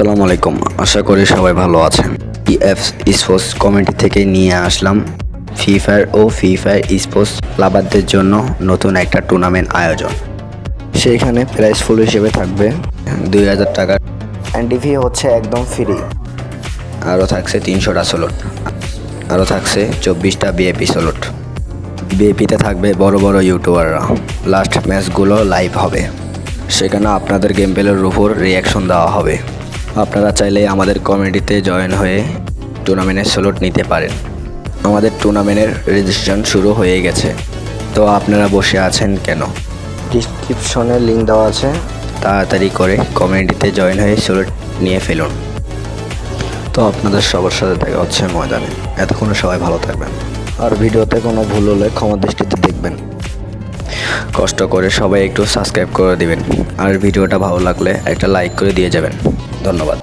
আসসালামু আলাইকুম, আশা করি সবাই ভালো আছেন। ইএফ স্পোর্টস কমিটি থেকে নিয়ে আসলাম ফ্রি ফায়ার ও ফ্রি ফায়ার স্পোর্টস লাভারদের জন্য নতুন একটা টুর্নামেন্ট আয়োজন। সেইখানে প্রাইস ফুল হিসেবে থাকবে 2000 টাকা, এন্ট্রি ফি হচ্ছে একদম ফ্রি। আরও থাকছে 300টা স্লট, আরও থাকছে 24টা বিএপি স্লট। বিএপিতে থাকবে বড় বড় ইউটিউবাররা। লাস্ট ম্যাচগুলো লাইভ হবে, সেখানে আপনাদের গেম প্লের উপর রিয়াকশন দেওয়া হবে। আপনারা চাইলে আমাদের কমিটিতে জয়েন হয়ে টুর্নামেন্টের স্লট নিতে পারেন। আমাদের টুর্নামেন্টের রেজিস্ট্রেশন শুরু হয়ে গেছে, তো আপনারা বসে আছেন কেন? ডিসক্রিপশনে লিঙ্ক দেওয়া আছে, তাড়াতাড়ি করে কমিটিতে জয়েন হয়ে স্লট নিয়ে ফেলুন। তো আপনাদের সবার সাথে দেখা হচ্ছে ময়দানে। এতক্ষণ সবাই ভালো থাকবেন, আর ভিডিওতে কোনো ভুল হলে ক্ষমা দৃষ্টিতে দেখবেন। কষ্ট করে সবাই একটু সাবস্ক্রাইব করে দিবেন, আর ভিডিওটা ভালো লাগলে একটা লাইক করে দিয়ে যাবেন। ধন্যবাদ।